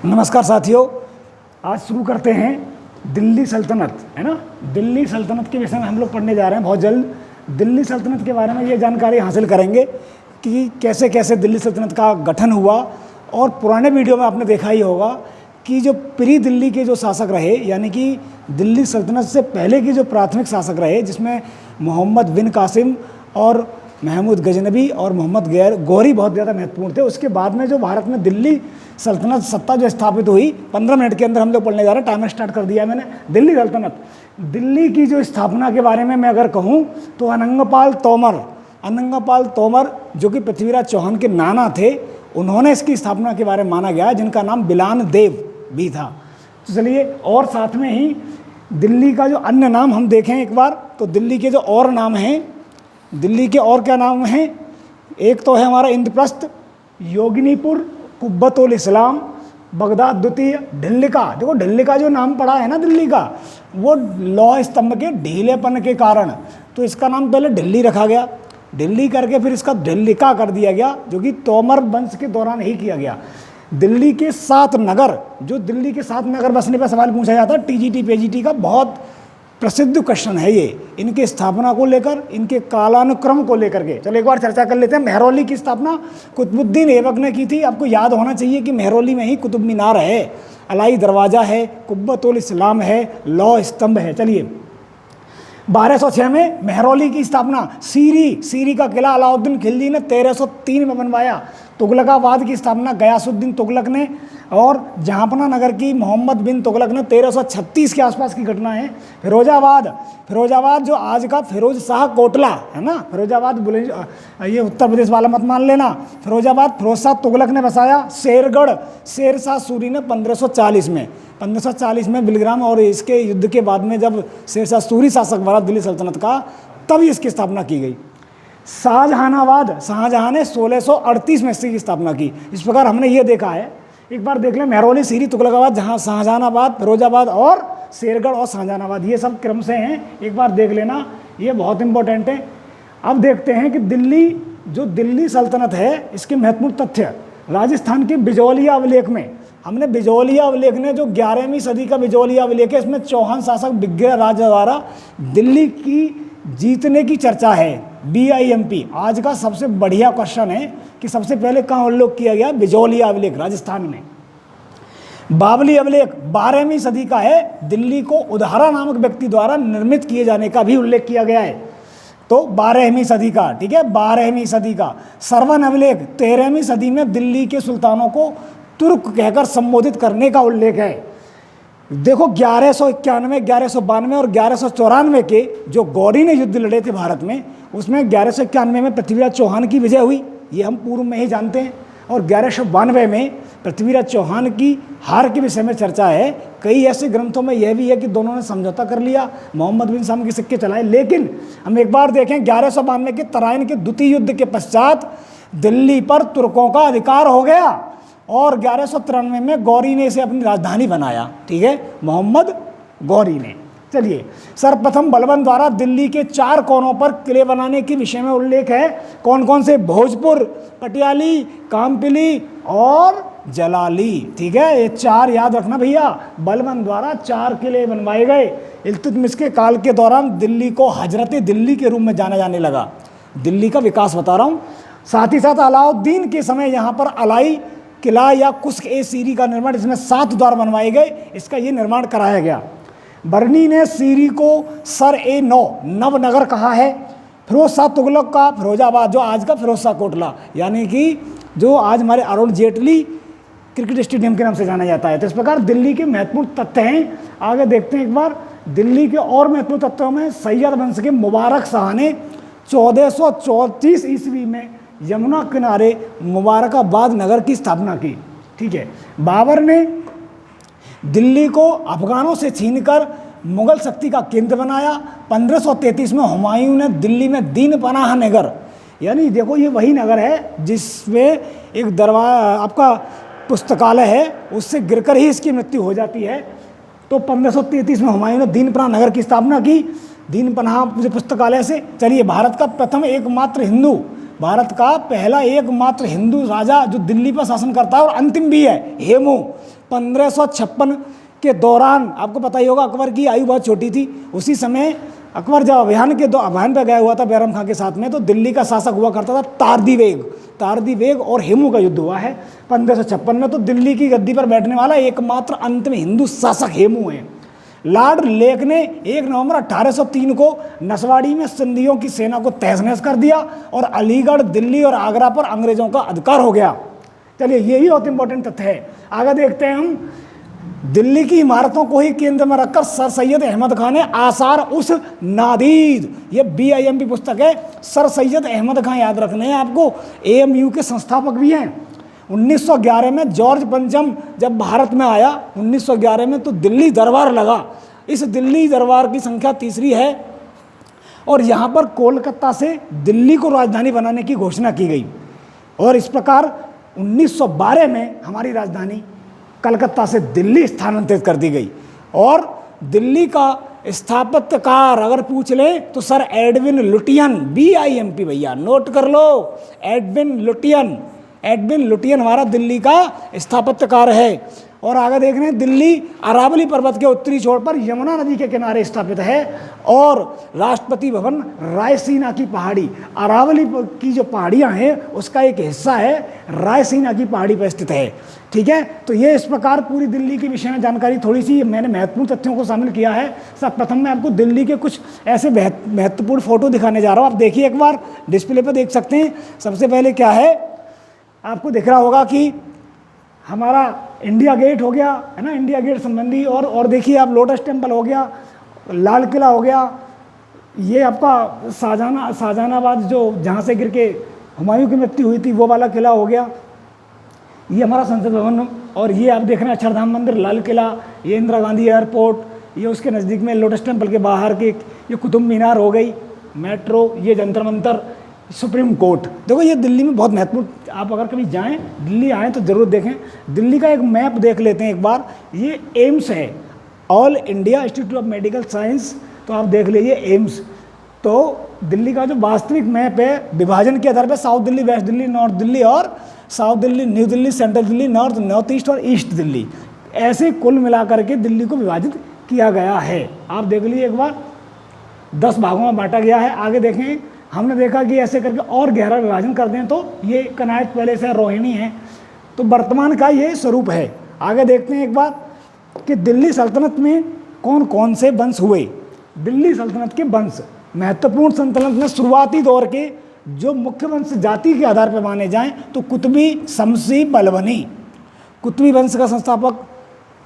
नमस्कार साथियों, आज शुरू करते हैं दिल्ली सल्तनत, है ना। दिल्ली सल्तनत के विषय में हम लोग पढ़ने जा रहे हैं। बहुत जल्द दिल्ली सल्तनत के बारे में ये जानकारी हासिल करेंगे कि कैसे कैसे दिल्ली सल्तनत का गठन हुआ। और पुराने वीडियो में आपने देखा ही होगा कि जो प्री दिल्ली के जो शासक रहे, यानी कि दिल्ली सल्तनत से पहले की जो प्राथमिक शासक रहे, जिसमें मोहम्मद बिन कासिम और महमूद गजनबी और मोहम्मद गौरी बहुत ज़्यादा महत्वपूर्ण थे। उसके बाद में जो भारत में दिल्ली सल्तनत सत्ता जो स्थापित हुई, 15 मिनट के अंदर हम लोग पढ़ने जा रहे हैं। टाइमर स्टार्ट कर दिया है मैंने। दिल्ली सल्तनत, दिल्ली की जो स्थापना के बारे में मैं अगर कहूँ तो अनंगपाल तोमर जो कि पृथ्वीराज चौहान के नाना थे, उन्होंने इसकी स्थापना के बारे में माना गया, जिनका नाम बिलान देव भी था। तो चलिए, और साथ में ही दिल्ली का जो अन्य नाम हम देखें एक बार, तो दिल्ली के जो और नाम हैं, दिल्ली के और क्या नाम हैं, एक तो है हमारा इंद्रप्रस्थ, योगिनीपुर, कुब्बतुल इस्लाम, बगदाद द्वितीय, ढिल्लिका। देखो ढिल्लिका जो नाम पड़ा है ना दिल्ली का, वो लौह स्तंभ के ढीलेपन के कारण तो इसका नाम पहले दिल्ली रखा गया, दिल्ली करके फिर इसका ढिल्लिका कर दिया गया, जो कि तोमर वंश के दौरान ही किया गया। दिल्ली के 7 नगर, जो दिल्ली के 7 नगर बसने पर सवाल पूछा जाता है, टीजीटी पीजीटी का बहुत प्रसिद्ध क्वेश्चन है ये, इनकी स्थापना को लेकर, इनके कालानुक्रम को लेकर के। चलो एक बार चर्चा कर लेते हैं। मेहरौली की स्थापना कुतुबुद्दीन ऐबक ने की थी। आपको याद होना चाहिए कि मेहरौली में ही कुतुब मीनार है, अलाई दरवाज़ा है, कुब्बतुल इस्लाम है, लौह स्तंभ है। चलिए, 1206 में मेहरौली की स्थापना, सीरी का किला अलाउद्दीन खिलजी ने 1303 में बनवाया। तुगलकाबाद की स्थापना गयासुद्दीन तुगलक ने, और जहाँपना नगर की मोहम्मद बिन तुगलक ने 1336 के आसपास की घटना है। फिरोजाबाद जो आज का फिरोज शाह कोटला है ना, फिरोजाबाद ये उत्तर प्रदेश वाला मत मान लेना। फिरोजाबाद फिरोज शाह तुगलक ने बसाया। शेरगढ़ शेर शाह सूरी ने 1540 में बिलग्राम और इसके युद्ध के बाद में जब शेर शाह सूरी शासक बना दिल्ली सल्तनत का, तभी इसकी स्थापना की गई। शाहजहां ने 1638 में इसकी स्थापना की। इस प्रकार हमने ये देखा है, एक बार देख लें, मेहरौली, सीरी, तुगलकाबाद, जहाँ शाहजहानाबाद, फिरोजाबाद और शेरगढ़ और शाहजहानाबाद, ये सब क्रम से हैं। एक बार देख लेना, ये बहुत इंपॉर्टेंट है। अब देखते हैं कि दिल्ली सल्तनत है, इसके महत्वपूर्ण तथ्य। राजस्थान के बिजौलिया अभिलेख में, हमने बिजौलिया अभिलेख ने जो 11वीं सदी का बिजौलिया अभिलेख है, इसमें चौहान शासक विग्रह राजा द्वारा दिल्ली की जीतने की चर्चा है। BIMP आज का सबसे बढ़िया क्वेश्चन है कि सबसे पहले कहाँ उल्लेख किया गया? बिजौलिया अभिलेख, राजस्थान में। बावली अभिलेख 12वीं सदी का है, दिल्ली को उदाहरा नामक व्यक्ति द्वारा निर्मित किए जाने का भी उल्लेख किया गया है, तो 12वीं सदी का, ठीक है, 12वीं सदी का। सरवन अभिलेख 13वीं सदी में दिल्ली के सुल्तानों को तुर्क कहकर संबोधित करने का उल्लेख है। देखो 1191, 1192 और 1194 के जो गौरी ने युद्ध लड़े थे भारत में, उसमें 1191 में पृथ्वीराज चौहान की विजय हुई, ये हम पूर्व में ही जानते हैं। और 1192 में पृथ्वीराज चौहान की हार के विषय में चर्चा है। कई ऐसे ग्रंथों में यह भी है कि दोनों ने समझौता कर लिया, मोहम्मद बिन साम के सिक्के चलाए। लेकिन हम एक बार देखें, 1192 के तराइन के द्वितीय युद्ध के पश्चात दिल्ली पर तुर्कों का अधिकार हो गया, और 1193 में गौरी ने इसे अपनी राजधानी बनाया, ठीक है, मोहम्मद गौरी ने। चलिए, सर्वप्रथम बलबन द्वारा दिल्ली के 4 कोनों पर किले बनाने के विषय में उल्लेख है। कौन कौन से? भोजपुर, पटियाली, कामपिली और जलाली, ठीक है, ये 4 याद रखना भैया। बलबन द्वारा 4 किले बनवाए गए। इल्तुतमिश के काल के दौरान दिल्ली को हजरत दिल्ली के रूप में जाना जाने लगा। दिल्ली का विकास बता रहा हूँ। साथ ही साथ अलाउद्दीन के समय यहाँ पर अलाई किला या कुश्क-ए-सीरी का निर्माण, इसमें 7 द्वार बनवाए गए, इसका ये निर्माण कराया गया। बर्नी ने सीरी को सर-ए-नौ नवनगर कहा है। फिरोज शाह तुगलक का फिरोजाबाद, जो आज का फिरोज शाह कोटला, यानी कि जो आज हमारे अरुण जेटली क्रिकेट स्टेडियम के नाम से जाना जाता है। तो इस प्रकार दिल्ली के महत्वपूर्ण तथ्य हैं। आगे देखते हैं एक बार दिल्ली के और महत्वपूर्ण तथ्यों में। सैयद वंश के मुबारक शाह ने 1434 ईस्वी में यमुना किनारे मुबारकाबाद नगर की स्थापना की, ठीक है। बाबर ने दिल्ली को अफगानों से छीनकर मुगल शक्ति का केंद्र बनाया। 1533 में हुमायूं ने दिल्ली में दीन पनाह नगर, यानी देखो ये वही नगर है जिसमें एक आपका पुस्तकालय है, उससे गिरकर ही इसकी मृत्यु हो जाती है। तो 1533 में हुमायूं ने दीन पनाह नगर की स्थापना की, दीन पनाह पुस्तकालय से। चलिए, भारत का पहला एकमात्र हिंदू राजा जो दिल्ली पर शासन करता है और अंतिम भी है, हेमू 1556 के दौरान, आपको पता ही होगा अकबर की आयु बहुत छोटी थी, उसी समय अकबर जब अभियान पर गया हुआ था बैरम खां के साथ में, तो दिल्ली का शासक हुआ करता था तारदी बेग और हेमू का युद्ध हुआ है 1556 में। तो दिल्ली की गद्दी पर बैठने वाला एकमात्र अंतिम हिंदू शासक हेमू हैं। लॉर्ड लेक ने 1 नवंबर 1803 को नसवाड़ी में सिंधियों की सेना को तहस नहस कर दिया और अलीगढ़, दिल्ली और आगरा पर अंग्रेजों का अधिकार हो गया। चलिए, ये ही बहुत इंपॉर्टेंट तथ्य है। आगे देखते हैं हम। दिल्ली की इमारतों को ही केंद्र में रखकर सर सैयद अहमद खान ने आसार उस नादीद, ये BIMP पुस्तक है, सर सैयद अहमद खान याद रखने हैं आपको, AMU के संस्थापक भी हैं। 1911 में जॉर्ज पंचम जब भारत में आया 1911 में, तो दिल्ली दरबार लगा। इस दिल्ली दरबार की संख्या 3री है और यहाँ पर कोलकाता से दिल्ली को राजधानी बनाने की घोषणा की गई और इस प्रकार 1912 में हमारी राजधानी कलकत्ता से दिल्ली स्थानांतरित कर दी गई। और दिल्ली का स्थापत्यकार अगर पूछ लें तो सर एडविन लुटियन, BIMP भैया नोट कर लो, एडविन लुटियन हमारा दिल्ली का स्थापत्यकार है। और आगे देख रहे हैं, दिल्ली अरावली पर्वत के उत्तरी छोर पर यमुना नदी के किनारे स्थापित है और राष्ट्रपति भवन रायसीना की पहाड़ी, अरावली की जो पहाड़ियाँ हैं उसका एक हिस्सा है, रायसीना की पहाड़ी पर स्थित है। ठीक है, तो ये इस प्रकार पूरी दिल्ली के विषय में जानकारी थोड़ी सी मैंने महत्वपूर्ण तथ्यों को शामिल किया है। प्रथम मैं आपको दिल्ली के कुछ ऐसे महत्वपूर्ण फोटो दिखाने जा रहा हूँ। आप देखिए, एक बार डिस्प्ले पर देख सकते हैं। सबसे पहले क्या है, आपको दिख रहा होगा कि हमारा इंडिया गेट हो गया है ना, इंडिया गेट संबंधी, और देखिए आप लोटस टेम्पल हो गया, लाल किला हो गया, ये आपका शाहजहानाबाद जो जहाँ से गिर के हुमायूं की मृत्यु हुई थी वो वाला किला हो गया, ये हमारा संसद भवन, और ये आप देख रहे हैं अक्षरधाम मंदिर, लाल किला, ये इंदिरा गांधी एयरपोर्ट, ये उसके नज़दीक में लोटस टेम्पल के बाहर के ये कुतुब मीनार हो गई, मेट्रो, ये जंतर मंतर, सुप्रीम कोर्ट। देखो ये दिल्ली में बहुत महत्वपूर्ण, आप अगर कभी जाएं दिल्ली आएँ तो ज़रूर देखें। दिल्ली का एक मैप देख लेते हैं एक बार। ये एम्स है, all India institute of medical science, तो आप देख लीजिए एम्स। तो दिल्ली का जो वास्तविक मैप है विभाजन के आधार पर south Delhi, west Delhi, north Delhi, और south Delhi, New Delhi, central Delhi, north east और ईस्ट दिल्ली, ऐसे कुल मिलाकर के दिल्ली को विभाजित किया गया है। आप देख लीजिए एक बार, 10 भागों में बांटा गया है। आगे देखें, हमने देखा कि ऐसे करके और गहरा विभाजन कर दें तो ये कनायत पैलेस है, रोहिणी है, तो वर्तमान का ये स्वरूप है। आगे देखते हैं एक बार कि दिल्ली सल्तनत में कौन कौन से वंश हुए। दिल्ली सल्तनत के वंश, महत्वपूर्ण सल्तनत में शुरुआती दौर के जो मुख्य वंश जाति के आधार पर माने जाएं तो कुतुबी, शमसी, बलबनी। कुतुबी वंश का संस्थापक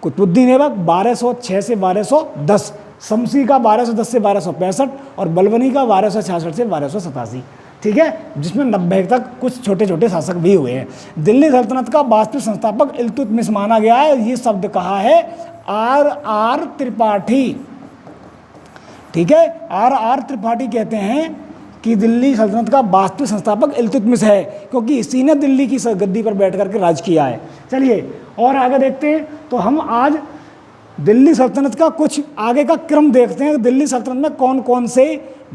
कुतुबुद्दीन ऐबक 1206 से 1210, शमसी का 1210 से 1265 और बलबनी का 1266 से 1287। ठीक है, जिसमें 90 तक कुछ छोटे छोटे शासक भी हुए हैं। दिल्ली सल्तनत का वास्तविक संस्थापक इल्तुतमिश माना गया है। ये शब्द कहा है R त्रिपाठी। ठीक है, R त्रिपाठी कहते हैं कि दिल्ली सल्तनत का वास्तविक संस्थापक इल्तुतमिश है, क्योंकि इसी ने दिल्ली की गद्दी पर बैठ करके राज किया है। चलिए और आगे देखते हैं। तो हम आज दिल्ली सल्तनत का कुछ आगे का क्रम देखते हैं। दिल्ली सल्तनत में कौन कौन से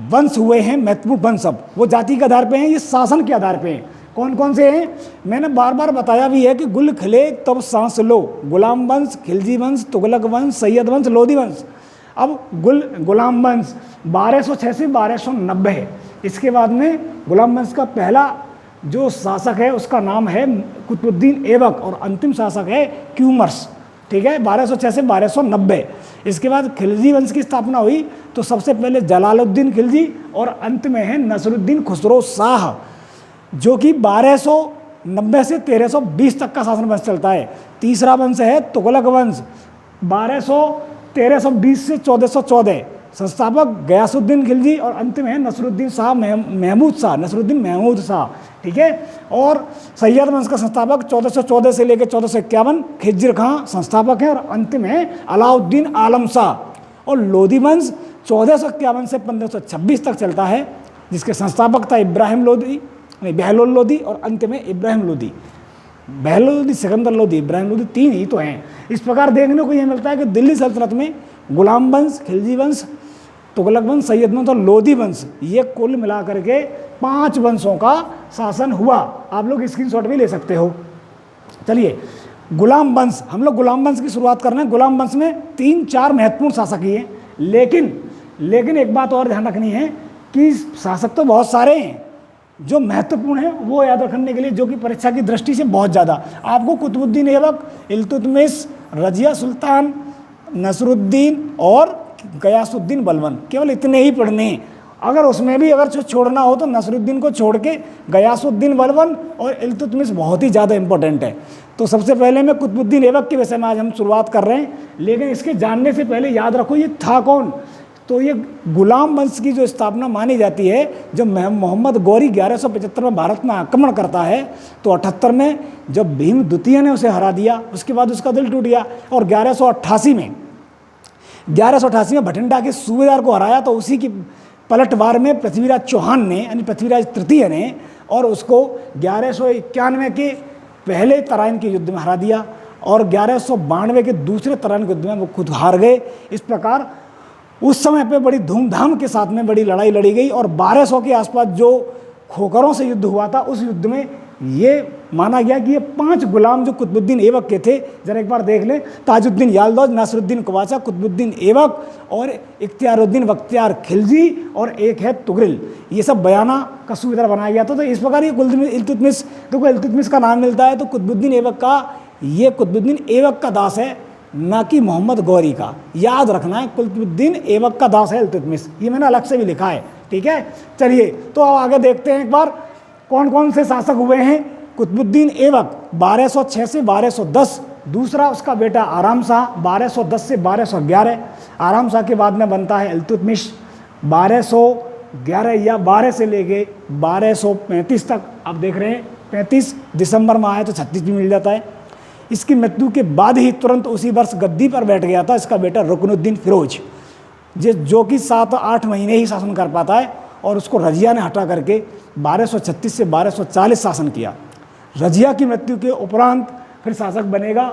वंश हुए हैं, महत्वपूर्ण वंश। सब वो जाति के आधार पे हैं, ये शासन के आधार पे हैं। कौन कौन से हैं, मैंने बार बार बताया भी है कि गुल खिले तब सांस लो, गुलाम वंश, खिलजी वंश, तुगलक वंश, सैयद वंश, लोधी वंश। अब गुलाम वंश 1206 से 1290 है। इसके बाद में गुलाम वंश का पहला जो शासक है उसका नाम है कुतुबुद्दीन ऐबक और अंतिम शासक है क्यूमर्स। ठीक है, 1206 से 1290। इसके बाद खिलजी वंश की स्थापना हुई तो सबसे पहले जलालुद्दीन खिलजी और अंत में है नसरुद्दीन खुसरो शाह, जो कि 1290 से 1320 तक का शासन वंश चलता है। तीसरा वंश है तुगलक वंश 1320 से 1414, संस्थापक गयासुद्दीन खिलजी और अंतिम है नसरुद्दीन महमूद शाह। ठीक है, और सैयद वंश का संस्थापक 1414 से लेकर 1451 खिज्र खां संस्थापक हैं और अंतिम है अलाउद्दीन आलम शाह। और लोधी वंश 1451 से 1526 तक चलता है, जिसके संस्थापक था बहलोल लोधी और अंतिम में इब्राहिम लोधी। बहलोल लोधी, सिकंदर लोधी, इब्राहिम लोधी, 3 ही तो हैं। इस प्रकार देखने को यह मिलता है कि दिल्ली सल्तनत में गुलाम वंश, खिलजी वंश, तुगलक वंश, सैयद वंश और लोधी वंश, ये कुल मिला करके 5 वंशों का शासन हुआ। आप लोग स्क्रीनशॉट भी ले सकते हो। चलिए गुलाम वंश, हम लोग गुलाम वंश की शुरुआत कर रहे हैं। गुलाम वंश में 3-4 महत्वपूर्ण शासक ही हैं, लेकिन एक बात और ध्यान रखनी है कि शासक तो बहुत सारे हैं, जो महत्वपूर्ण है वो याद रखने के लिए, जो कि परीक्षा की दृष्टि से बहुत ज़्यादा, आपको कुतुबुद्दीन ऐबक, इल्तुतमिश, रजिया सुल्तान, नसरुद्दीन और गयासुद्दीन बलबन, केवल इतने ही पढ़ने हैं। अगर उसमें भी अगर छोड़ना हो तो नसरुद्दीन को छोड़ के गयासुद्दीन बलबन और इल्तुतमिश बहुत ही ज़्यादा इंपॉर्टेंट है। तो सबसे पहले मैं कुतुबुद्दीन ऐबक के विषय में आज हम शुरुआत कर रहे हैं, लेकिन इसके जानने से पहले याद रखो ये था कौन। तो ये गुलाम वंश की जो स्थापना मानी जाती है, जब मोहम्मद गौरी 1175 में भारत में आक्रमण करता है, तो 78 में जब भीम द्वितीय ने उसे हरा दिया, उसके बाद उसका दिल टूट गया, और 1188 में भटिंडा के सूबेदार को हराया, तो उसी की पलटवार में पृथ्वीराज चौहान ने, यानी पृथ्वीराज तृतीय ने, और उसको 1191 के पहले तराइन के युद्ध में हरा दिया, और 1192 के दूसरे तराइन के युद्ध में वो खुद हार गए। इस प्रकार उस समय पे बड़ी धूमधाम के साथ में बड़ी लड़ाई लड़ी गई, और 1200 के आसपास जो खोखरों से युद्ध हुआ था, उस युद्ध में ये माना गया कि ये 5 गुलाम जो कुतुबुद्दीन ऐबक के थे, जरा एक बार देख लें, ताजुद्दीन यालदौज, नासिरुद्दीन कवाचा, कुतुबुद्दीन ऐबक और इख्तियारुद्दीन बख्तियार खिलजी, और एक है तुगरिल, ये सब बयाना का सूबेदार बनाया गया था। तो इस प्रकार ये इल्तुतमिश, देखो इल्तुतमिश का नाम मिलता है तो कुतुबुद्दीन ऐबक का, ये कुतुबुद्दीन ऐबक का दास है, ना कि मोहम्मद गौरी का, याद रखना है। कुतुबुद्दीन ऐबक का दास है इल्तुतमिश, ये मैंने अलग से भी लिखा है, ठीक है। चलिए तो अब आगे देखते हैं एक बार कौन कौन से शासक हुए हैं। कुतुबुद्दीन ऐबक 1206 से 1210, दूसरा उसका बेटा आराम शाह 1210 से 1211, आराम शाह के बाद में बनता है इल्तुतमिश 1211 या 12 से लेके 1235 तक। आप देख रहे हैं 35 दिसंबर में आया तो 36 भी मिल जाता है। इसकी मृत्यु के बाद ही तुरंत उसी वर्ष गद्दी पर बैठ गया था इसका बेटा रुकनुद्दीन फिरोज, जो कि 7-8 महीने ही शासन कर पाता है, और उसको रजिया ने हटा करके 1236 से 1240 शासन किया। रजिया की मृत्यु के उपरांत फिर शासक बनेगा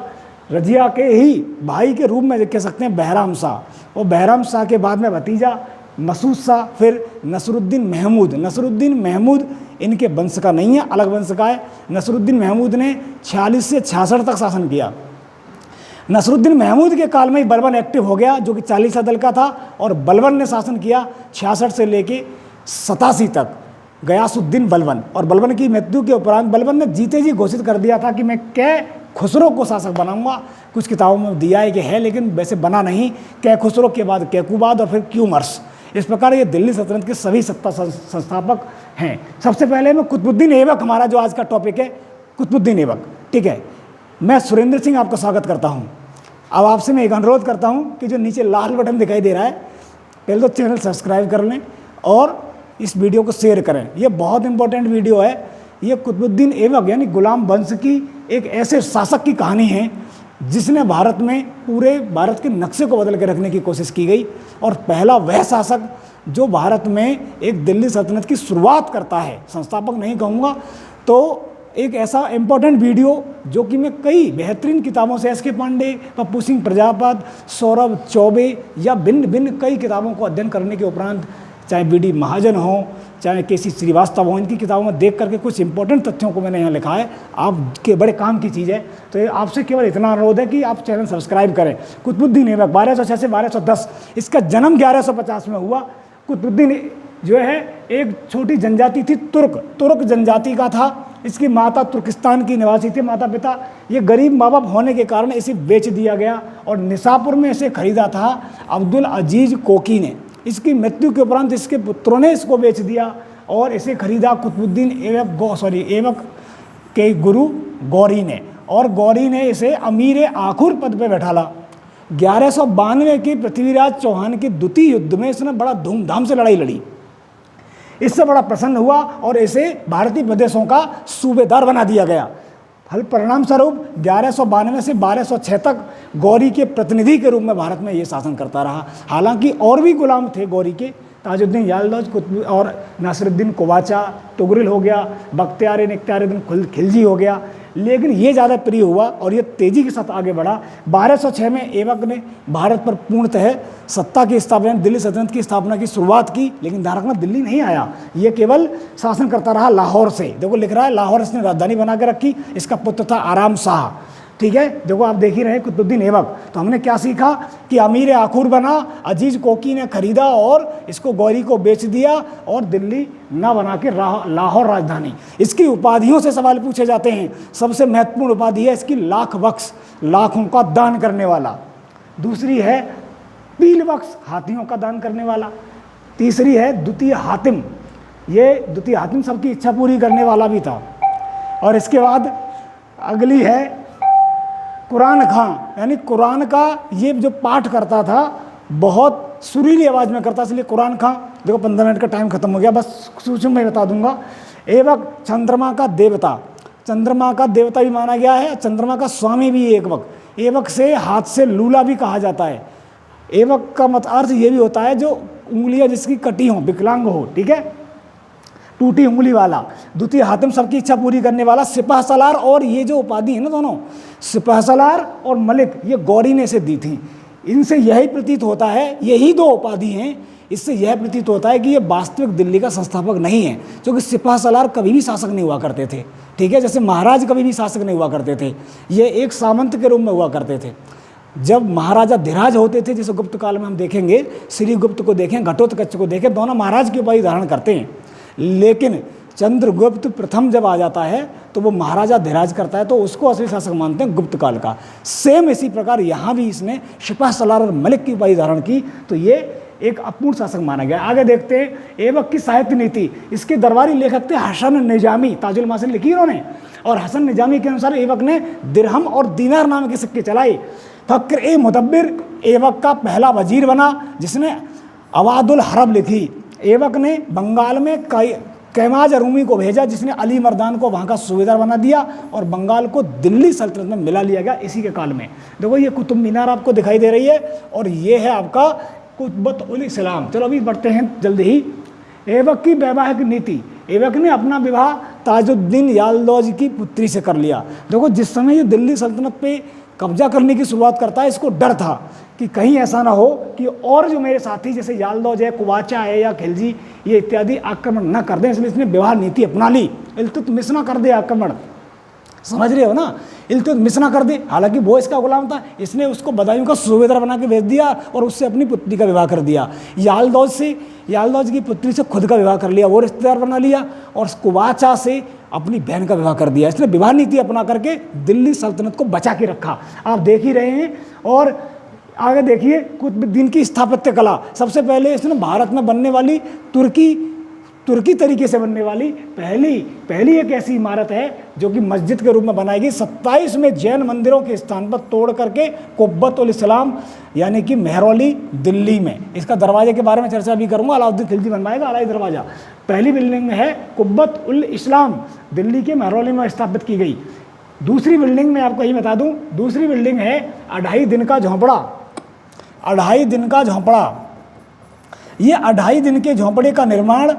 रजिया के ही भाई के रूप में कह सकते हैं बहराम शाह, और बहराम शाह के बाद में भतीजा मसूद शाह, फिर नसरुद्दीन महमूद। नसरुद्दीन महमूद इनके वंश का नहीं है, अलग वंश का है। नसरुद्दीन महमूद ने 46 से 66 तक शासन किया। नसरुद्दीन महमूद के काल में ही बलबन एक्टिव हो गया, जो कि 40 दल का था, और बलबन ने शासन किया 66 से लेके 87 तक, गयासुद्दीन बलबन। और बलबन की मृत्यु के उपरांत बलबन ने जीते जी घोषित कर दिया था कि मैं कै खुसरो को शासक बनाऊंगा। कुछ किताबों में दिया है कि है, लेकिन वैसे बना नहीं। कै खुसरो के बाद कैकुबाद और फिर क्यूमर्स, इस प्रकार ये दिल्ली सल्तनत के सभी सत्ता संस्थापक हैं। सबसे पहले मैं कुतुबुद्दीन ऐबक, हमारा जो आज का टॉपिक है कुतुबुद्दीन ऐबक, ठीक है। मैं सुरेंद्र सिंह आपका स्वागत करता हूं। अब आपसे मैं एक अनुरोध करता हूं कि जो नीचे लाल बटन दिखाई दे रहा है, पहले तो चैनल सब्सक्राइब कर लें और इस वीडियो को शेयर करें। ये बहुत इंपॉर्टेंट वीडियो है। ये कुतुबुद्दीन ऐबक यानी गुलाम वंश की एक ऐसे शासक की कहानी है जिसने भारत में पूरे भारत के नक्शे को बदल के रखने की कोशिश की गई, और पहला वह शासक जो भारत में एक दिल्ली सल्तनत की शुरुआत करता है, संस्थापक नहीं कहूँगा। तो एक ऐसा इम्पोर्टेंट वीडियो जो कि मैं कई बेहतरीन किताबों से, एस.के. पांडे, पप्पू सिंह प्रजापत, सौरभ चौबे या भिन्न कई किताबों को अध्ययन करने के उपरांत, चाहे बी.डी. महाजन हो, चाहे के.सी. श्रीवास्तव हो, इनकी किताबों में देख करके कुछ इंपॉर्टेंट तथ्यों को मैंने यहाँ लिखा है। आपके बड़े काम की चीज़ है। तो आपसे केवल इतना अनुरोध है कि आप चैनल सब्सक्राइब करें। कुतुबुद्दीन ऐबक 1206 से 1210, इसका जन्म 1150 में हुआ। कुतुबुद्दीन जो है एक छोटी जनजाति थी, तुर्क जनजाति का था। इसकी माता तुर्किस्तान की निवासी थे, माता पिता। ये गरीब माँ बाप होने के कारण इसे बेच दिया गया, और निसापुर में इसे खरीदा था अब्दुल अजीज कोकी ने। इसकी मृत्यु के उपरांत इसके पुत्रों ने इसको बेच दिया और इसे खरीदा कुतुबुद्दीन ऐबक के गुरु गौरी ने, और गौरी ने इसे अमीर आखुर पद पे बैठाला। 1192 के पृथ्वीराज चौहान के द्वितीय युद्ध में इसने बड़ा धूमधाम से लड़ाई लड़ी। इससे बड़ा प्रसन्न हुआ और इसे भारतीय प्रदेशों का सूबेदार बना दिया गया। फल परिणाम स्वरूप 1192 से 1206 तक गौरी के प्रतिनिधि के रूप में भारत में ये शासन करता रहा। हालांकि और भी गुलाम थे गौरी के, ताजुद्दीन यालदौज और नासिरुद्दीन कवाचा, तुगरिल हो गया, इख्तियारुद्दीन खिलजी हो गया, लेकिन ये ज़्यादा प्रिय हुआ और ये तेज़ी के साथ आगे बढ़ा। 1206 में ऐबक ने भारत पर पूर्णतः सत्ता की स्थापना, दिल्ली सल्तनत की स्थापना की शुरुआत की, लेकिन ध्यान रखना दिल्ली नहीं आया, ये केवल शासन करता रहा लाहौर से। देखो लिख रहा है लाहौर इसने राजधानी बना के रखी। इसका पुत्र था आराम शाह। ठीक है, देखो आप देख ही रहे हैं कुतुबुद्दीन ऐबक। तो हमने क्या सीखा कि अमीर आखूर बना, अजीज कोकी ने खरीदा और इसको गौरी को बेच दिया और दिल्ली ना बना के लाहौर राजधानी। इसकी उपाधियों से सवाल पूछे जाते हैं। सबसे महत्वपूर्ण उपाधि है इसकी लाख बख्श, लाखों का दान करने वाला। दूसरी है पील बख्श, हाथियों का दान करने वाला। तीसरी है द्वितीय हातिम, ये द्वितीय हातिम सबकी इच्छा पूरी करने वाला भी था। और इसके बाद अगली है कुरान खां, यानी कुरान का ये जो पाठ करता था बहुत सुरीली आवाज़ में करता, इसलिए कुरान खां। देखो 15 मिनट का टाइम खत्म हो गया, बस सूक्ष्म में बता दूंगा। ऐबक चंद्रमा का देवता, चंद्रमा का देवता भी माना गया है, चंद्रमा का स्वामी भी ऐबक। ऐबक से हाथ से लूला भी कहा जाता है। ऐबक का मत अर्थ ये भी होता है जो उंगलियां जिसकी कटी हों, विकलांग हो, ठीक है, टूटी उंगली वाला। द्वितीय हातिम सबकी इच्छा पूरी करने वाला। सिपाह सलार और ये जो उपाधि है ना, दोनों सिपाह सलार और मलिक, ये गौरी ने इसे दी थी। इनसे यही प्रतीत होता है, यही दो उपाधि हैं, इससे यह प्रतीत होता है कि ये वास्तविक दिल्ली का संस्थापक नहीं है, क्योंकि सिपाह सलार कभी भी शासक नहीं हुआ करते थे, ठीक है, जैसे महाराज कभी भी शासक नहीं हुआ करते थे, ये एक सामंत के रूप में हुआ करते थे। जब महाराजा धीराज होते थे, जैसे गुप्त काल में हम देखेंगे, श्री गुप्त को देखें, घटोत्कच को देखें, दोनों महाराज की उपाधि धारण करते हैं। लेकिन चंद्रगुप्त प्रथम जब आ जाता है तो वो महाराजा धीराज करता है, तो उसको असली शासक मानते हैं गुप्त काल का। सेम इसी प्रकार यहाँ भी इसने सिपाह सलार और मलिक की उपाधि धारण की, तो ये एक अपूर्ण शासक माना गया। आगे देखते हैं ऐबक की साहित्य नीति। इसके दरबारी लेखक थे हसन निजामी, ताजुल मासिर लिखी इन्होंने, और हसन निजामी के अनुसार ऐबक ने दिरहम और दीनार नाम के सिक्के चलाए। फक्र ए मुदब्बिर ऐबक का पहला वजीर बना, जिसने अवादुल हरब लिखी। ऐबक ने बंगाल में कैमाज रूमी को भेजा, जिसने अली मर्दान को वहाँ का सूबेदार बना दिया, और बंगाल को दिल्ली सल्तनत में मिला लिया गया इसी के काल में। देखो ये कुतुब मीनार आपको दिखाई दे रही है, और ये है आपका कुतुबत उल इस्लाम। चलो अभी बढ़ते हैं जल्दी ही। ऐबक की वैवाहिक नीति। ऐबक ने अपना विवाह ताजुद्दीन यालदौज की पुत्री से कर लिया। देखो जिस समय ये दिल्ली सल्तनत पे कब्जा करने की शुरुआत करता है, इसको डर था कि कहीं ऐसा ना हो कि और जो मेरे साथी जैसे यालदौज है, कुवाचा है या खिलजी, ये इत्यादि आक्रमण न कर दें, इसलिए इसने विवाह नीति अपना ली। इल्तुतमिश ना कर दे आक्रमण, समझ रहे हो ना, इल्तुतमिश ना कर दे। हालांकि वो इसका गुलाम था, इसने उसको बदायूं का सूबेदार बना के भेज दिया और उससे अपनी पुत्री का विवाह कर दिया। यालदौज की पुत्री से खुद का विवाह कर लिया, वो रिश्तेदार बना लिया, और कुवाचा से अपनी बहन का विवाह कर दिया। इसने विवाह नीति अपना करके दिल्ली सल्तनत को बचा के रखा, आप देख ही रहे हैं। और आगे देखिए कुतुबुद्दीन की स्थापत्य कला। सबसे पहले इसने भारत में बनने वाली तुर्की तरीके से बनने वाली पहली एक ऐसी इमारत है जो कि मस्जिद के रूप में बनाई गई। 27 में जैन मंदिरों के स्थान पर तोड़ करके कुब्बत उल इस्लाम यानी कि मेहरौली दिल्ली में, इसका दरवाजे के बारे में चर्चा भी करूंगा, अलाउद्दीन खिलजी बनवाएगा अलाई दरवाजा। पहली बिल्डिंग है कुब्बत उल इस्लाम, दिल्ली के मेहरौली में स्थापित की गई। दूसरी बिल्डिंग में आपको यही बता दूं, दूसरी बिल्डिंग है 2.5 दिन का झोंपड़ा। 2.5 दिन का झोंपड़ा, ये 2.5 दिन के झोंपड़े का निर्माण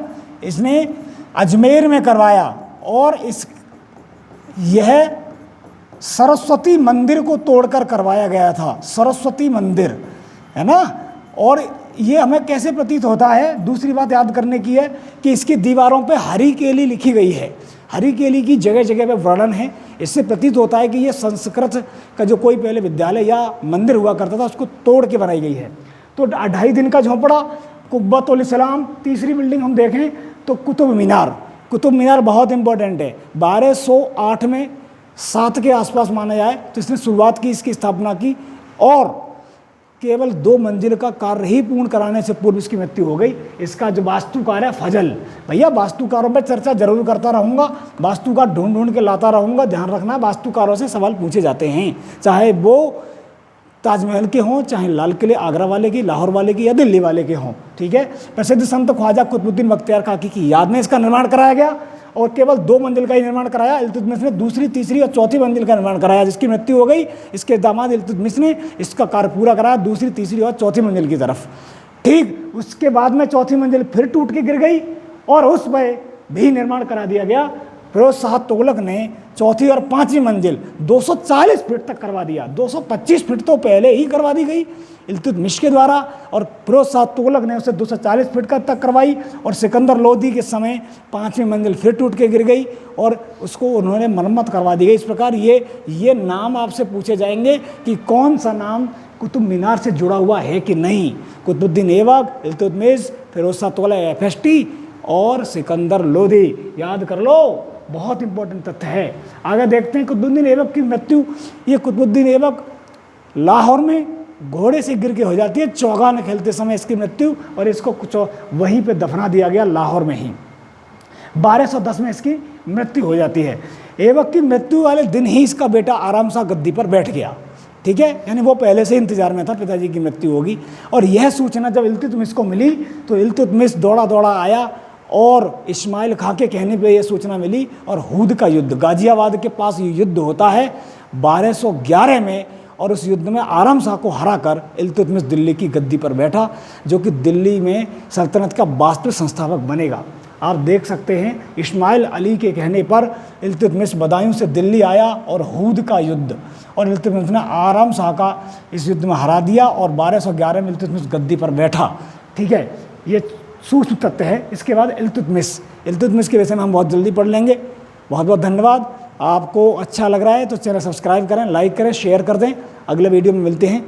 इसने अजमेर में करवाया, और यह सरस्वती मंदिर को तोड़कर करवाया गया था। सरस्वती मंदिर है ना। और ये हमें कैसे प्रतीत होता है, दूसरी बात याद करने की है कि इसकी दीवारों पे हरी केली लिखी गई है। हरी केली की जगह जगह पे वर्णन है। इससे प्रतीत होता है कि ये संस्कृत का जो कोई पहले विद्यालय या मंदिर हुआ करता था, उसको तोड़ के बनाई गई है। तो 2.5 दिन का झोंपड़ा, कुब्बत उल इस्लाम। तीसरी बिल्डिंग हम देखें तो कुतुब मीनार। कुतुब मीनार बहुत इंपॉर्टेंट है। 1208 में 7 के आसपास माना जाए तो इसने शुरुआत की, इसकी स्थापना की, और केवल 2 मंजिल का कार्य ही पूर्ण कराने से पूर्व इसकी मृत्यु हो गई। इसका जो वास्तुकार है फजल, भैया वास्तुकारों पर चर्चा जरूर करता रहूँगा, वास्तुकार ढूंढ के लाता रहूँगा। ध्यान रखना, वास्तुकारों से सवाल पूछे जाते हैं, चाहे वो ताजमहल के हों, चाहे लाल किले आगरा वाले की, लाहौर वाले की या दिल्ली वाले के हों, ठीक है। प्रसिद्ध संत ख्वाजा कुतुबुद्दीन बख्तियार काकी की याद में इसका निर्माण कराया गया, और केवल 2 मंजिल का ही निर्माण कराया। इल्तुतमिश ने दूसरी, तीसरी और चौथी मंजिल का निर्माण कराया, जिसकी मृत्यु हो गई। इसके दामाद इल्तुतमिश ने इसका कार्य पूरा कराया दूसरी, तीसरी और चौथी मंजिल की तरफ। ठीक उसके बाद में चौथी मंजिल फिर टूट के गिर गई, और उस पर भी निर्माण करा दिया गया फिरोज शाह तुगलक ने चौथी और पांचवी मंजिल 240 फीट तक करवा दिया। 225 फीट तो पहले ही करवा दी गई इल्तुतमिश के द्वारा, और फिरोज शाह तुगलक ने उसे 240 फीट तक करवाई। और सिकंदर लोदी के समय पांचवी मंजिल फिर टूट के गिर गई और उसको उन्होंने मरम्मत करवा दी गई। इस प्रकार ये नाम आपसे पूछे जाएंगे कि कौन सा नाम कुतुब मीनार से जुड़ा हुआ है कि नहीं। कुतुबुद्दीन ऐबक, इल्तुतमिश, फिरोज शाह तुगलक FST और सिकंदर लोदी, याद कर लो, बहुत इंपॉर्टेंट तथ्य है। आगे देखते हैं कुतुबुद्दीन ऐबक की मृत्यु। ये कुतुबुद्दीन ऐबक लाहौर में घोड़े से गिर के हो जाती है, चौगान खेलते समय इसकी मृत्यु, और इसको वहीं पे दफना दिया गया लाहौर में ही। 1210 में इसकी मृत्यु हो जाती है। ऐबक की मृत्यु वाले दिन ही इसका बेटा आराम शाह गद्दी पर बैठ गया, ठीक है, यानी वो पहले से इंतजार में था पिताजी की मृत्यु होगी। और यह सूचना जब इल्तुतमिश को मिली तो इल्तुतमिश दौड़ा दौड़ा आया और इस्माइल खां के कहने पे यह सूचना मिली, और हूद का युद्ध, गाजियाबाद के पास ये युद्ध होता है 1211 में, और उस युद्ध में आराम शाह को हराकर इल्तुतमिश दिल्ली की गद्दी पर बैठा, जो कि दिल्ली में सल्तनत का वास्तविक संस्थापक बनेगा। आप देख सकते हैं इस्माइल अली के कहने पर इल्तुतमिश बदायूं से दिल्ली आया और हूद का युद्ध, और इल्तुतमिश ने आराम शाह का इस युद्ध में हरा दिया और 1211 में इल्तुतमिश गद्दी पर बैठा, ठीक है। ये सूक्ष्म तथ्य है। इसके बाद इल्तुतमिश के विषय में हम बहुत जल्दी पढ़ लेंगे। बहुत बहुत धन्यवाद। आपको अच्छा लग रहा है तो चैनल सब्सक्राइब करें, लाइक करें, शेयर कर दें। अगले वीडियो में मिलते हैं।